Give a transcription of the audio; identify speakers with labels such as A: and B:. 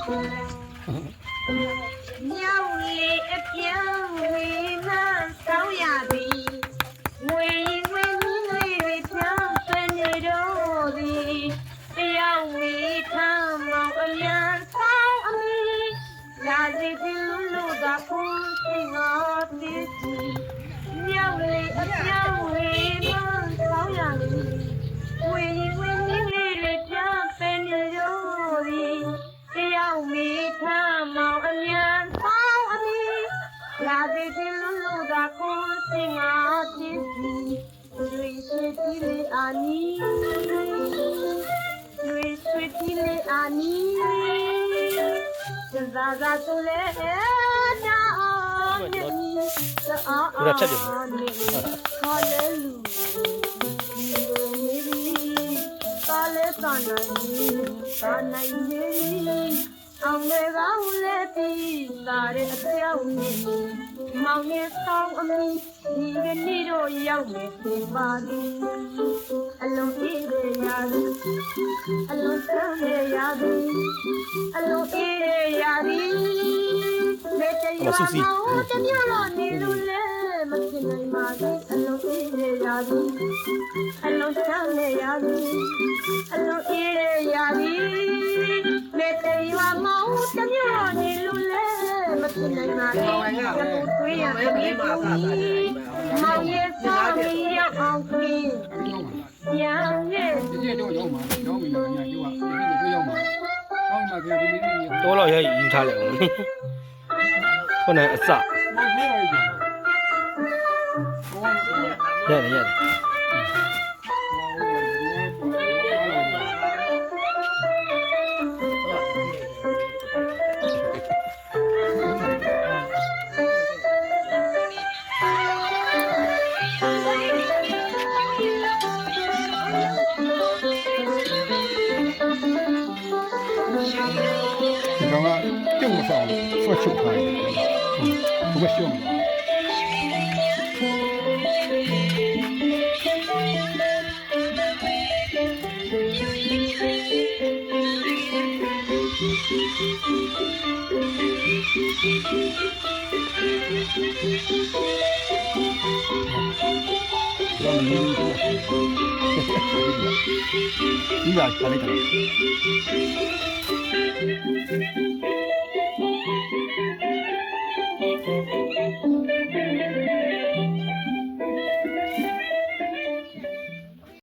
A: မြောက်လေအပြောင်းဝေမဆောင်းရသည်ဝေဝေနည်းလေးပြောင်းပန်းနေတော့သည်တယောက်ဝေထားမောင်အမြန်ဆောင်းအမီလာစီတင်လို့သာကိုစိတ်ငါတည်မြောက်လေအပြောင်းဝေမဆောင်းရသည်ဝေဝေနည်းလေးပြောင်းပန်းနေတော့သည်တယောက်ဝေထားမောင်အမြန်လာသေးတယ်လို့သာကိုစင်ငါတည်တွေရှိတီးလေအာနီတွေရှိတီးလေအာနီဇာဇာတူလေနာအော်နီသာအာခေါ်လေလူကာလေတန်နိုင်နေအောင်လေကောင်းလေပြီးလာတဲ့အပြောင်းနေမောင်ရဲ့ဆောင်အမီဒီကနေ့တော့ရောက်နေပြီပါသည်အလုံးအေးရရသည်အလုံးဆန်းရရသည်အလုံးအေးရရသည်လက်တရမောင်တမျက်လုံးနေလို့လဲမဖြစ်နိုင်ပါဘူးအလုံးအေးရရသည်အလုံးဆန်းရရသည်အလုံးအေးရရသည်လက်တရမောင်တမျက်လုံးနေလို့လဲမဖြစ်နိုင်ပါဘူးတွေ့ရပြီမောင်ရဲ့ဆောင်ရောက်အောင်ပြင်ရရဲ့
B: ဒီတော့ရောက်မှာရောက်ပြီလားညာကျိုးကဒီလိုရောက်မှာကောင်းမှာကြဒီနေ့
C: တော့တော့ရယူထားလိုက်အောင်ခုနအစရတယ်
B: 这个上说秋天，不过香。你俩看那个。